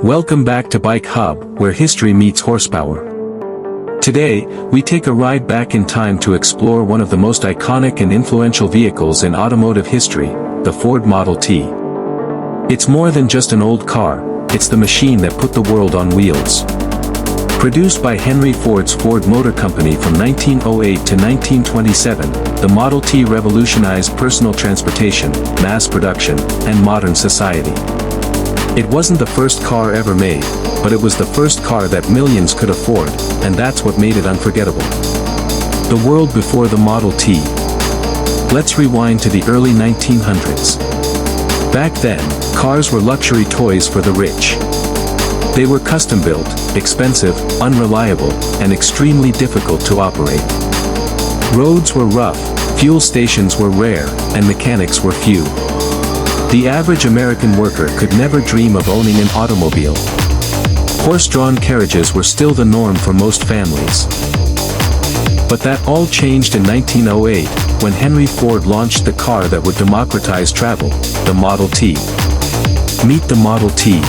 Welcome back to Bike Hub, where history meets horsepower. Today, we take a ride back in time to explore one of the most iconic and influential vehicles in automotive history, the Ford Model T. It's more than just an old car, it's the machine that put the world on wheels. Produced by Henry Ford's Ford Motor Company from 1908 to 1927, the Model T revolutionized personal transportation, mass production, and modern society. It wasn't the first car ever made, but it was the first car that millions could afford, and that's what made it unforgettable. The world before the Model T. Let's rewind to the early 1900s. Back then, cars were luxury toys for the rich. They were custom-built, expensive, unreliable, and extremely difficult to operate. Roads were rough, fuel stations were rare, and mechanics were few. The average American worker could never dream of owning an automobile. Horse-drawn carriages were still the norm for most families. But that all changed in 1908, when Henry Ford launched the car that would democratize travel, the Model T. Meet the Model T.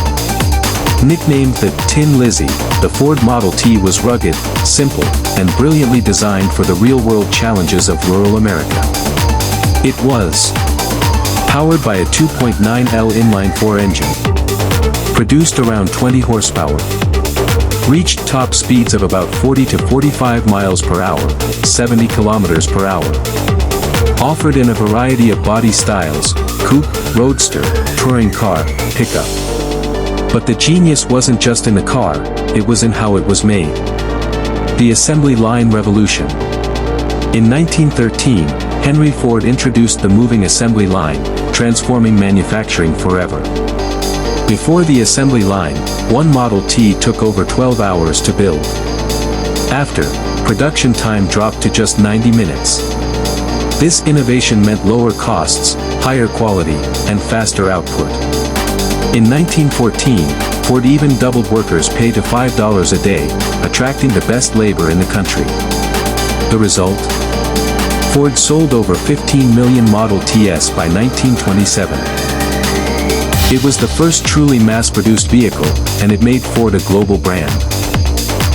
Nicknamed the Tin Lizzie, the Ford Model T was rugged, simple, and brilliantly designed for the real-world challenges of rural America. It was powered by a 2.9L inline-4 engine. Produced around 20 horsepower. Reached top speeds of about 40 to 45 miles per hour, 70 kilometers per hour. Offered in a variety of body styles, coupe, roadster, touring car, pickup. But the genius wasn't just in the car, it was in how it was made. The assembly line revolution. In 1913, Henry Ford introduced the moving assembly line, transforming manufacturing forever. Before the assembly line, one Model T took over 12 hours to build. After, production time dropped to just 90 minutes. This innovation meant lower costs, higher quality, and faster output. In 1914, Ford even doubled workers' pay to $5 a day, attracting the best labor in the country. The result? Ford sold over 15 million Model Ts by 1927. It was the first truly mass-produced vehicle, and it made Ford a global brand.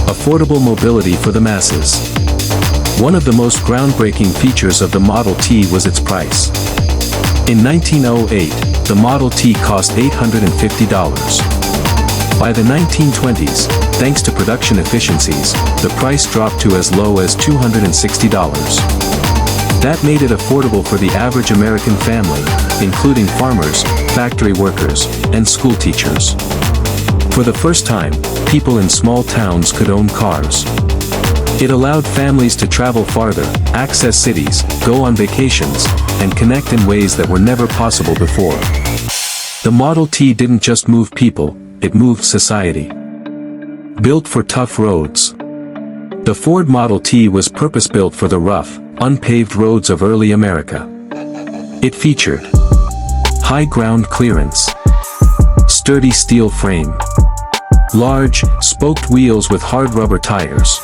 Affordable mobility for the masses. One of the most groundbreaking features of the Model T was its price. In 1908, the Model T cost $850. By the 1920s, thanks to production efficiencies, the price dropped to as low as $260. That made it affordable for the average American family, including farmers, factory workers, and school teachers. For the first time, people in small towns could own cars. It allowed families to travel farther, access cities, go on vacations, and connect in ways that were never possible before. The Model T didn't just move people, it moved society. Built for tough roads. The Ford Model T was purpose-built for the rough, unpaved roads of early America. It featured high ground clearance, sturdy steel frame, large, spoked wheels with hard rubber tires,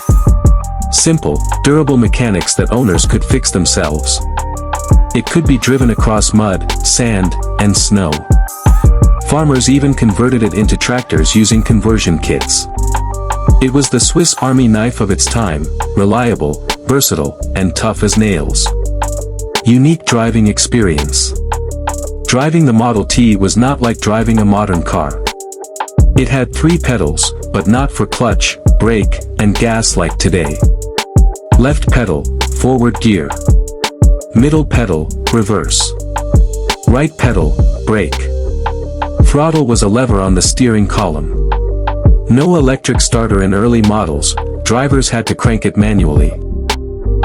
simple, durable mechanics that owners could fix themselves. It could be driven across mud, sand, and snow. Farmers even converted it into tractors using conversion kits. It was the Swiss Army knife of its time, reliable, versatile, and tough as nails. Unique driving experience. Driving the Model T was not like driving a modern car. It had 3 pedals, but not for clutch, brake, and gas like today. Left pedal, forward gear. Middle pedal, reverse. Right pedal, brake. Throttle was a lever on the steering column. No electric starter in early models, drivers had to crank it manually.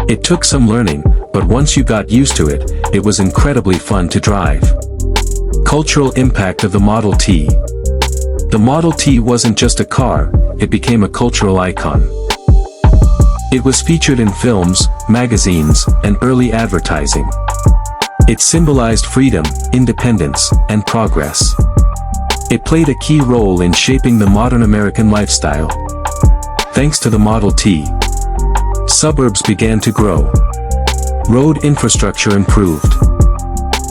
It took some learning, but once you got used to it, it was incredibly fun to drive. Cultural impact of the Model T. The Model T wasn't just a car, it became a cultural icon. It was featured in films, magazines, and early advertising. It symbolized freedom, independence, and progress. It played a key role in shaping the modern American lifestyle. Thanks to the Model T, suburbs began to grow. Road infrastructure improved.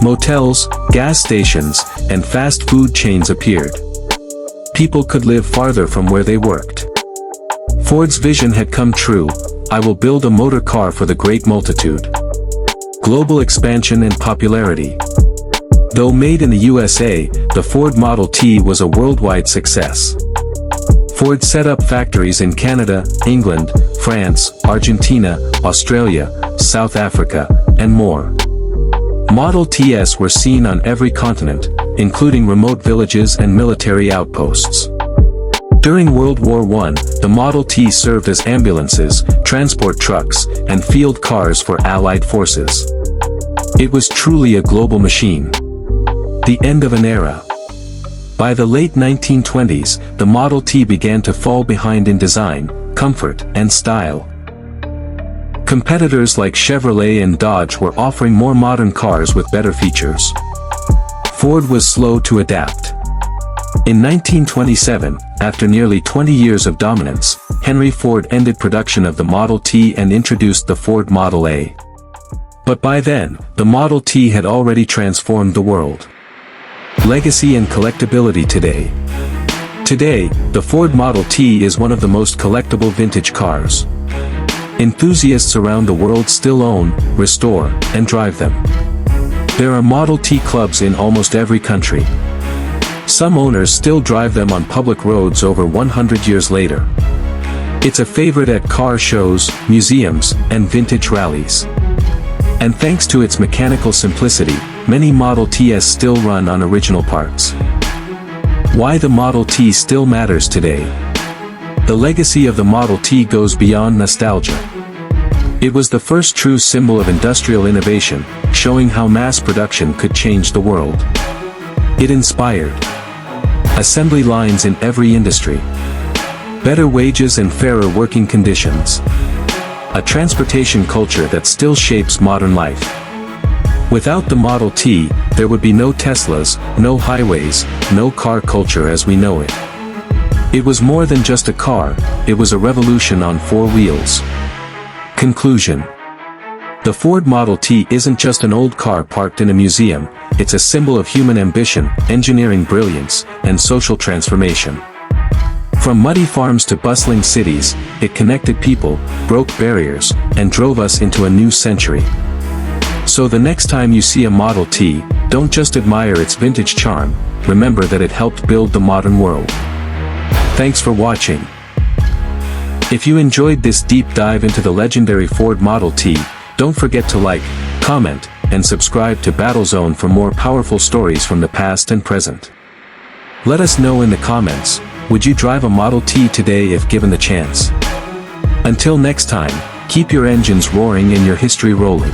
Motels, gas stations, and fast food chains appeared. people could live farther from where they worked. Ford's vision had come true: I will build a motor car for the great multitude. Global expansion and popularity. Though made in the USA, the Ford Model T was a worldwide success. Ford set up factories in Canada, England, France, Argentina, Australia, South Africa, and more. Model Ts were seen on every continent, including remote villages and military outposts. During World War I, the Model T served as ambulances, transport trucks, and field cars for Allied forces. It was truly a global machine. The end of an era. By the late 1920s, the Model T began to fall behind in design, comfort, and style. Competitors like Chevrolet and Dodge were offering more modern cars with better features. Ford was slow to adapt. In 1927, after nearly 20 years of dominance, Henry Ford ended production of the Model T and introduced the Ford Model A. But by then, the Model T had already transformed the world. Legacy and collectability today. Today, the Ford Model T is one of the most collectible vintage cars. Enthusiasts around the world still own, restore, and drive them. There are Model T clubs in almost every country. Some owners still drive them on public roads over 100 years later. It's a favorite at car shows, museums, and vintage rallies. And thanks to its mechanical simplicity, many Model Ts still run on original parts. Why the Model T still matters today. The legacy of the Model T goes beyond nostalgia. It was the first true symbol of industrial innovation, showing how mass production could change the world. It inspired assembly lines in every industry, better wages and fairer working conditions, a transportation culture that still shapes modern life. Without the Model T, there would be no Teslas, no highways, no car culture as we know it. It was more than just a car, it was a revolution on four wheels. Conclusion. The Ford Model T isn't just an old car parked in a museum, it's a symbol of human ambition, engineering brilliance, and social transformation. From muddy farms to bustling cities, it connected people, broke barriers, and drove us into a new century. So the next time you see a Model T, don't just admire its vintage charm, remember that it helped build the modern world. Thanks for watching. If you enjoyed this deep dive into the legendary Ford Model T, don't forget to like, comment, and subscribe to Battlezone for more powerful stories from the past and present. Let us know in the comments, would you drive a Model T today if given the chance? Until next time, keep your engines roaring and your history rolling.